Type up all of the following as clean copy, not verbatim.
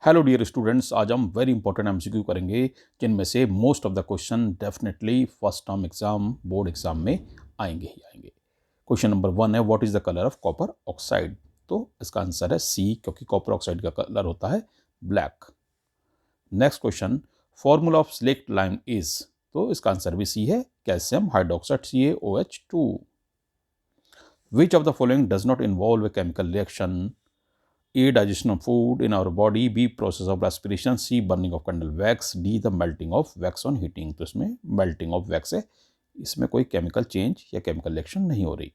Hello dear students, आज हम very important MCQ करेंगे जिनमें से most of the question definitely first term exam board exam में आएंगे ही आएंगे। क्वेश्चन नंबर 1 है, what is the colour of copper oxide. तो इसका आंसर है सी, क्योंकि कॉपर ऑक्साइड का कलर होता है black. Next question, formula of slaked lime is. तो इसका आंसर भी सी है, calcium hydroxide CaOH2। Which of the following does not involve a chemical reaction. A. Digestion of food in our body. B. Process of respiration. C. Burning of candle wax. D. The melting of wax on heating. तो इसमें melting of wax है, इसमें कोई chemical change या chemical reaction नहीं हो रही।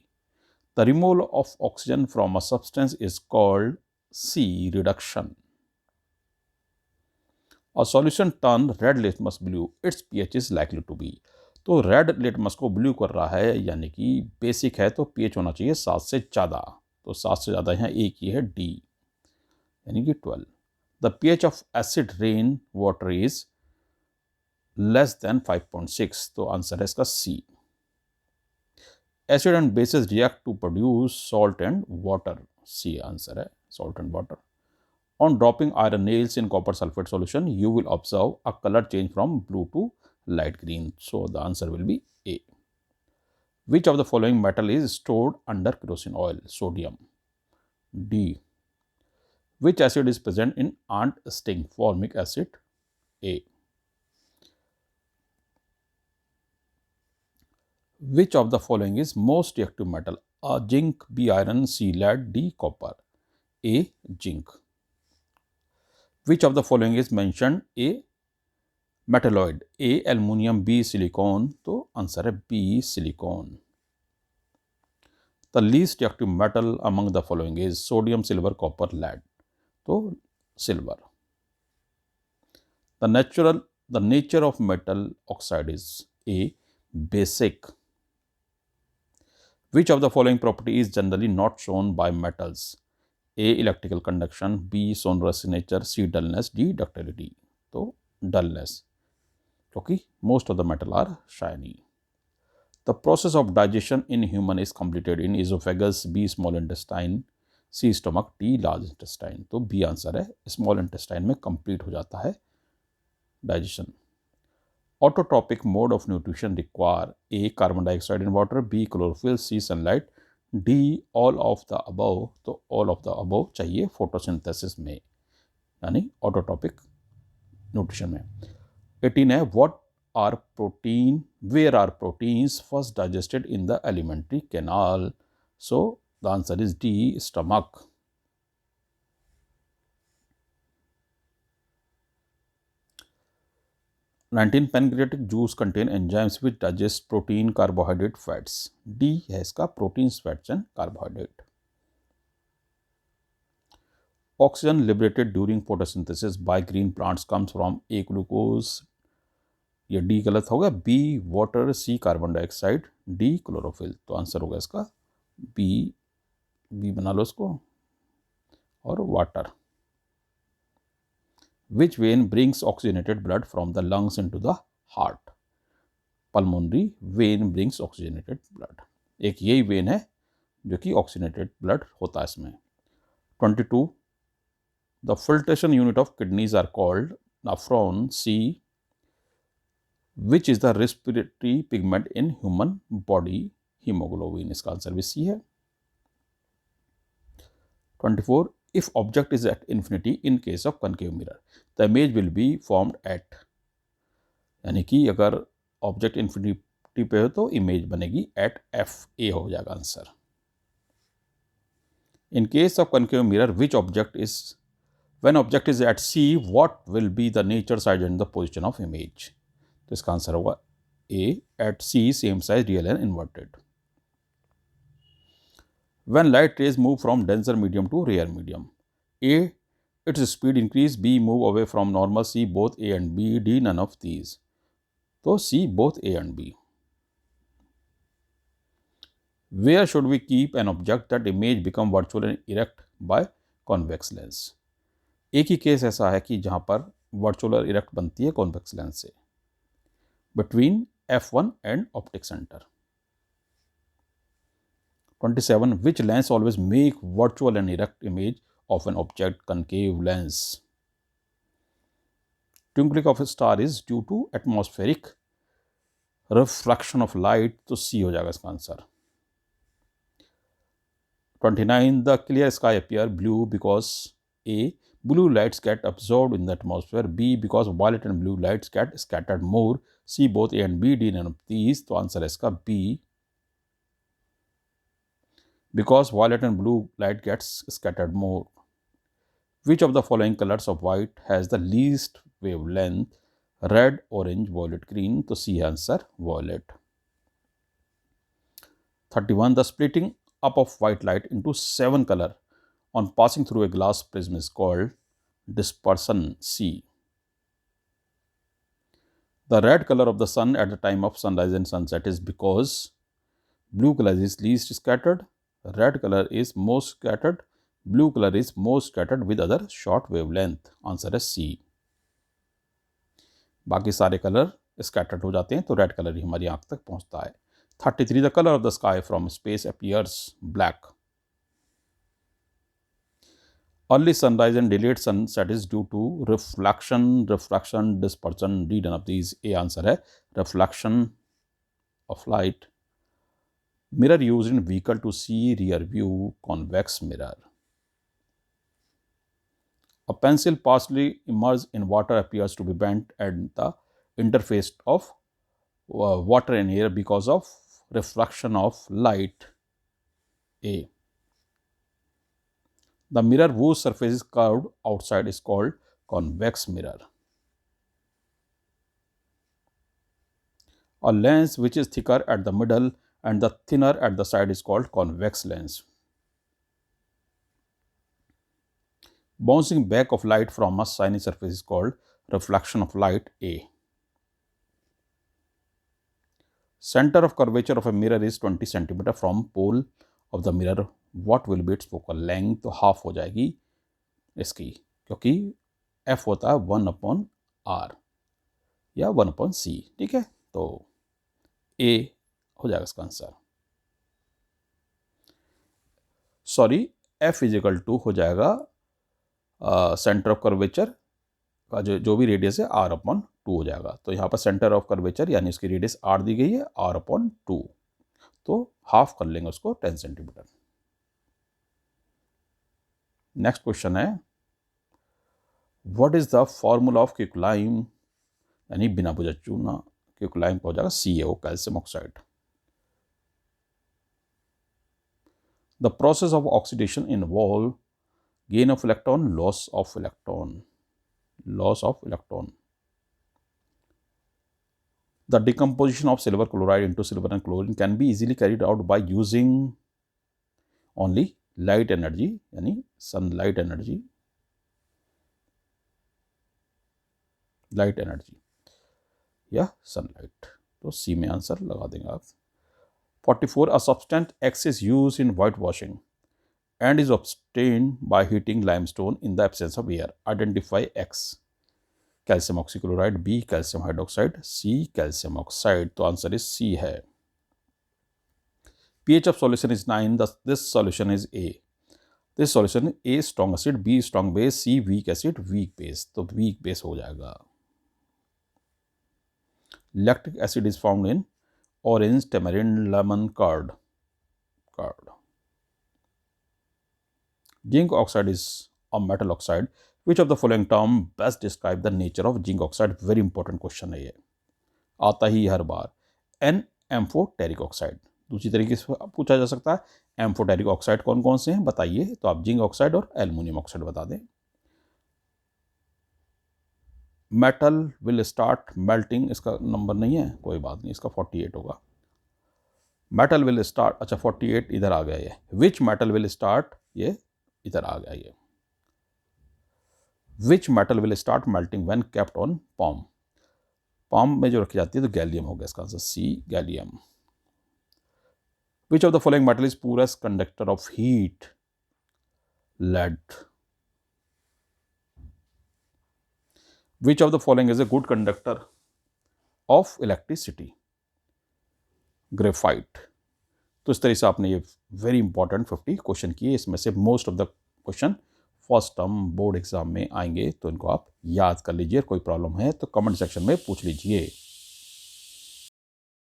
The removal of oxygen from a substance is called C. Reduction. A solution turn red litmus blue. Its pH is likely to be. तो रेड लिटमस को blue कर रहा है, यानी कि बेसिक है तो pH होना चाहिए 7 से ज़्यादा। तो 7 से ज़्यादा यहाँ एक ही है D, यानी कि 12। The pH of acid rain water is less than 5.6। तो आंसर है इसका C. Acid and bases react to produce salt and water. C answer है, salt and water. On dropping iron nails in copper sulphate solution you will observe a colour change from blue to light green. So the answer will be A. Which of the following metal is stored under kerosene oil. Sodium. D. Which acid is present in ant sting? Formic acid. A. Which of the following is most reactive metal? A. Zinc. B. Iron. C. Lead. D. Copper. A. Zinc. Which of the following is mentioned? A. Metalloid. A. Aluminium. B. Silicon. तो answer है B. Silicon. The least reactive metal among the following is sodium, silver, copper, lead. तो silver. The nature of metal oxide is A. Basic. Which of the following property is generally not shown by metals? A. Electrical conduction. B. Sonorous nature. C. Dullness. D. Ductility. तो dullness, क्योंकि most of the metal are shiny. The process of digestion in human is completed in esophagus. B. Small intestine. C. Stomach. D. Large intestine. तो B answer है, small intestine में complete हो जाता है digestion. Autotrophic mode of nutrition require A. Carbon dioxide in water. B. Chlorophyll. C. Sunlight. D. all of the above. तो all of the above चाहिए photosynthesis में, यानी autotrophic nutrition में। 18 है, where are proteins first digested in the alimentary canal? So the answer is D. Stomach. 19 pancreatic juice contain enzymes which digest protein, carbohydrate, fats. D है इसका, proteins, fats and carbohydrate. Oxygen liberated during photosynthesis by green plants comes from A. glucose. ये D गलत होगा। B. water. C. carbon dioxide. D. chlorophyll. तो answer होगा इसका B बना लो इसको, और water. Which vein brings oxygenated blood from the lungs into the heart? Pulmonary vein brings oxygenated blood. एक यही वेन है जो कि ऑक्सीजनेटेड ब्लड होता है इसमें। 22, the filtration unit of kidneys are called nephron. C. Which is the respiratory pigment in human body? Haemoglobin. इसका answer भी सी है। 24, if object is at infinity in case of concave mirror the image will be formed at, यानी कि अगर object infinity पे हो तो image बनेगी एट एफ. ए हो जाएगा answer. In case of concave mirror which object is, when object is at C what will be the nature size and the position of image? तो इसका आंसर होगा A. at C same size real and inverted. When light rays move from denser medium to rare medium, A. its speed increase. B. move away from normal. C. both A and B. D. none of these. तो C both A and B. Where should we keep an object that image become virtual and erect by convex lens? एक ही case ऐसा है कि जहां पर virtual और erect बनती है कॉन्वेक्स लेंस से, between F1 and optic centre. 27, which lens always make virtual and erect image of an object? Concave lens. Twinkling of a star is due to atmospheric reflection of light, तो सी हो जाएगा इसका answer. 29 the clear sky appear blue because A blue lights get absorbed in the atmosphere, B because violet and blue lights get scattered more, C both A and B, D none of these, तो answer है इसका B because violet and blue light gets scattered more। Which of the following colors of white has the least wavelength, red, orange, violet, green, तो C answer violet। 31 the splitting up of white light into 7 color on passing through a glass prism is called dispersion, C। The red color of the sun at the time of sunrise and sunset is because blue color is least scattered, red color is most scattered, blue color is most scattered with other short wavelength, answer है C। बाकी सारे colour scattered हो जाते हैं तो red colour ही हमारी आंख तक पहुंचता है। 33 the color of the sky from space appears black। Early sunrise and delayed sunset is due to reflection, dispersion, D none of these, A answer है reflection of light। Mirror used in vehicle to see rear view, convex mirror। A pencil partially immersed in water appears to be bent at the interface of water and air because of refraction of light, A। The mirror whose surface is curved outside is called convex mirror। A lens which is thicker at the middle and the thinner at the side is called convex lens। Bouncing back of light from a shiny surface is called reflection of light, A। Center of curvature of a mirror is 20 cm from pole of the mirror, what will be its focal length, तो half हो जाएगी इसकी क्योंकि f होता है 1/r या 1/c, ठीक है, तो A हो जाएगा इसका आंसर। सॉरी, f इजिकल टू हो जाएगा सेंटर ऑफ कर्वेचर का जो भी रेडियस है r/2 हो जाएगा। तो यहाँ पर सेंटर ऑफ कर्वेचर यानी उसकी रेडियस r दी गई है r/2, तो हाफ कर लेंगे उसको 10 सेंटीमीटर। नेक्स्ट क्वेश्चन है what is the formula of quicklime, यानी बिना बुझा चूना क्विकलाइम का हो जाएगा CaO, calcium oxide. The process of oxidation involve gain of electron, loss of electron, loss of electron। The decomposition of silver chloride into silver and chlorine can be easily carried out by using only light energy, यानी sunlight energy, light energy या sunlight, तो C में answer लगा देंगे आप। 44 a substance X is used in whitewashing and is obtained by heating limestone in the absence of air, identify X। Calcium oxychloride, B calcium hydroxide, C calcium oxide, तो answer is C है। pH of solution is 9, thus this solution is A। this solution A strong acid, B strong base, C weak acid, weak base, तो weak base हो जाएगा। lactic acid is found in orange, tamarind, lemon, curd। Zinc oxide is a metal oxide, which of the following term best describe the nature of zinc oxide, very important question है ये, आता ही हर बार। N amphoteric oxide, दूसरी तरीके से पूछा जा सकता है एम्फोटेरिक ऑक्साइड कौन कौन से हैं बताइए, तो आप जिंक ऑक्साइड और एल्युमिनियम ऑक्साइड बता दें। मेटल विल स्टार्ट मेल्टिंग, इसका नंबर नहीं है, कोई बात नहीं, इसका 48 होगा। मेटल विल स्टार्ट, अच्छा 48 इधर आ गया ये, विच मेटल विल स्टार्ट, ये इधर आ गया ये, which metal will start melting when kept on palm, palm में जो रखी जाती है तो गैलियम हो गया इसका answer, C gallium. Which of the following metal is poorest conductor of heat, lead. Which of the following is a good conductor of electricity, graphite. तो इस तरह से आपने ये वेरी इंपॉर्टेंट 50 क्वेश्चन किए, इसमें से most of the question first term board exam में आएंगे तो इनको आप याद कर लीजिए। कोई प्रॉब्लम है तो कमेंट सेक्शन में पूछ लीजिए।